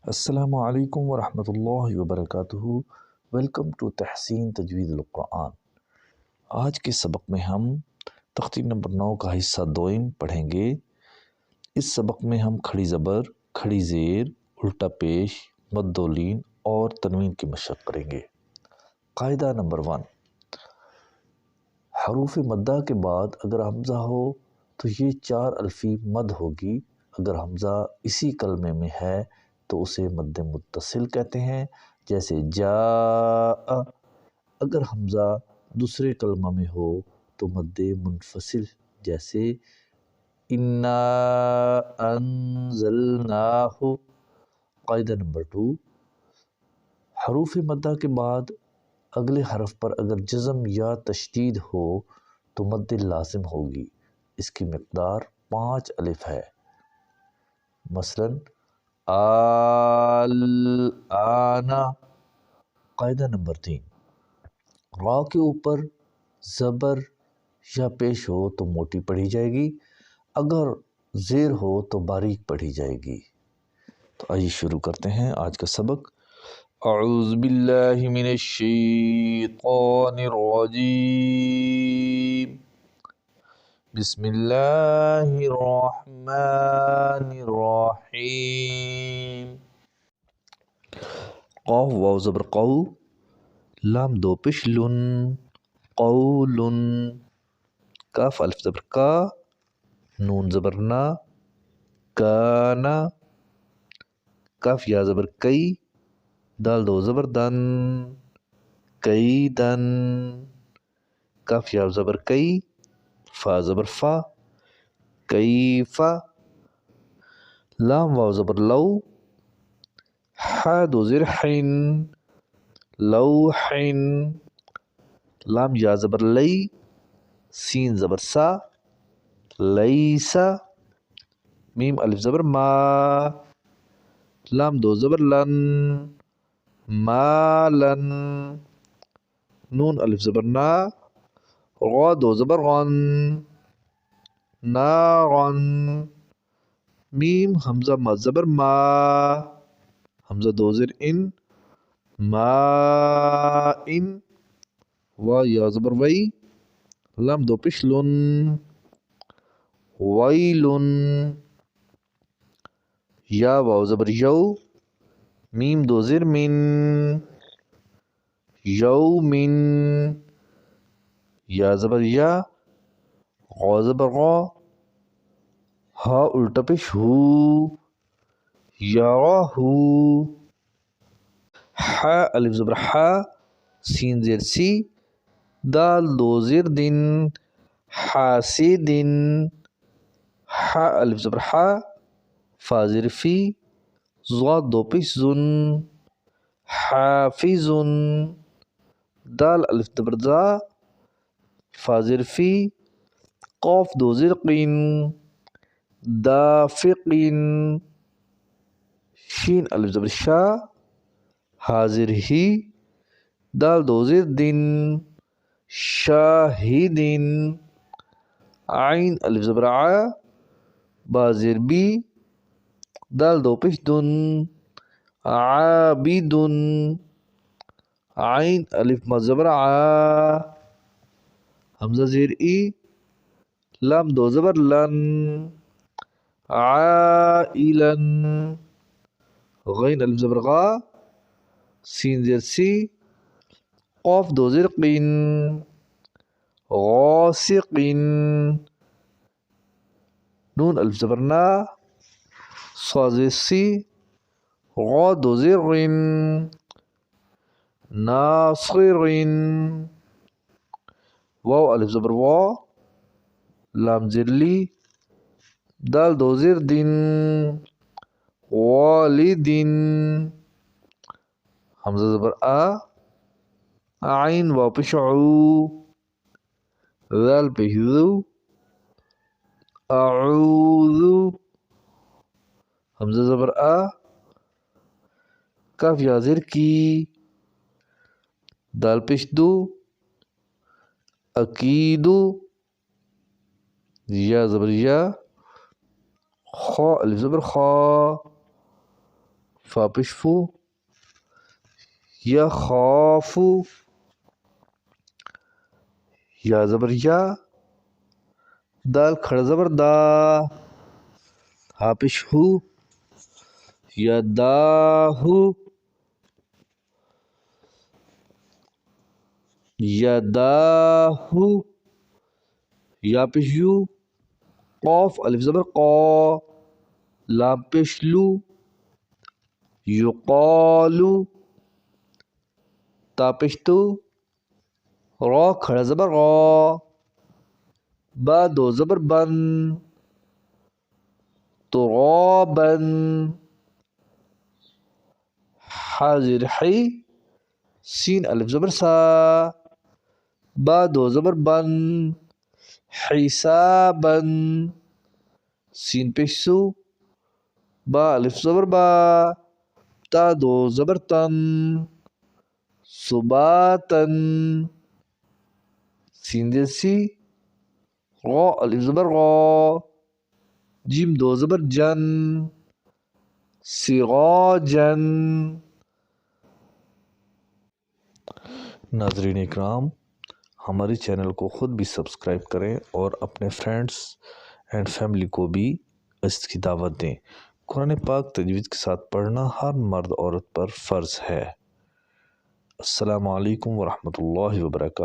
السلام علیکم ورحمۃ اللہ وبرکاتہ۔ ویلکم ٹو تحسین تجوید القرآن۔ آج کے سبق میں ہم تختی نمبر 9 کا حصہ دوئم پڑھیں گے۔ اس سبق میں ہم کھڑی زبر، کھڑی زیر، الٹا پیش، مد و لین اور تنوین کی مشق کریں گے۔ قاعدہ نمبر 1، حروف مدہ کے بعد اگر حمزہ ہو تو یہ 4 الفی مد ہوگی۔ اگر حمزہ اسی کلمے میں ہے تو اسے مد متصل کہتے ہیں، جیسے جاء۔ اگر حمزہ دوسرے کلمہ میں ہو تو مد منفصل، جیسے انا انزلناہ۔ قاعدہ نمبر 2، حروف مدہ کے بعد اگلے حرف پر اگر جزم یا تشدید ہو تو مد لازم ہوگی۔ اس کی مقدار 5 الف ہے۔ مثلا الآن۔ قاعدہ نمبر 3، را کے اوپر زبر یا پیش ہو تو موٹی پڑھی جائے گی، اگر زیر ہو تو باریک پڑھی جائے گی۔ تو آئیے شروع کرتے ہیں آج کا سبق۔ اعوذ باللہ من الشیطان الرجیم، بسم اللہ الرحمن الرحیم۔ قاف واو زبر قو، لام دو پیش لن، قولن۔ کاف الف زبر کا، نون زبر نا، کانا۔ کاف یا زبر کئی، دال دو زبر دن، کیدن۔ کاف یا زبر کئی، فا زبر فا، کیفا۔ لام واو زبر لو، حا دو زیر حین، لوحن۔ لام یا زبر لئی، سین زبر سا، لیسا۔ میم الف زبر ما، لام دو زبر لن، مالن۔ نون الف زبر نا، غا دو زبر غن، ناغن۔ میم حمزہ مد زبر ما، حمزہ دو زیر ان، مائن۔ وا یا زبر وئی، لام دو پیش لن، ویلن۔ یا واو زبر یو، میم دو زیر من، یومن۔ یا زبر یا، غا زبر غا، ہا الٹا پیش ہو، یراہو۔ حا الف زبر حا، سین زیر سی، دال دو زیر دن، حاسدن۔ حا الف زبر حا، فا زیر فی، ضاد دو پیش زن، حافظن۔ دال الف زبر دا، فا زیر فی، قاف دو زیر قین، دافقن۔ شین الف زبر شا، حاضر ہی، دال دو زیر دن، شاہدن۔ عین الف زبر ع، با زیر بی، دال دو پیش دن، عابدن۔ عین الف مد زبر ع، حمزہ زیر ای، لام دو زبر لن، عائلن۔ غین الف زبر غا، سین زیر سی، قاف دو زیر قین، غاسقن۔ نون الف زبر نا، صا زیر سی، غا دو زیر غن، ناصرن۔ واو الف زبر وا، لام زیر لی، دال دو زیر دن، والدن۔ حمزہ زبر آ، عین واو پیش عو، ذال پیش ذو، اعوذ۔ حمزہ زبر آ، کاف یا زیر کی، دال پیش دو، اکیدو۔ یا زبر یا، خا الف زبر خا، فا پیش فو، یخافو، یا زبر یا، دال کھڑا زبر دا، ہا پیش ہو، یداہو، یداہو، یا پیش یو، قاف الف زبر قا، لام پیش لو، یقالو، تا پیش تو، را کھڑا زبر را، با دو زبر بن، ترابن، حاضر حی، سین الف زبر سا، با دو زبر بن، حسابن، سین پیش سو، با الف زبر با، تا دو زبر تن، سباتن، سین دل سی، را الف زبر را، جیم دو زبر جن، سراجن۔ ناظرین اکرام، ہمارے چینل کو خود بھی سبسکرائب کریں اور اپنے فرینڈس اینڈ فیملی کو بھی اس کی دعوت دیں۔ قرآن پاک تجوید کے ساتھ پڑھنا ہر مرد عورت پر فرض ہے۔ السلام علیکم ورحمۃ اللہ وبرکاتہ۔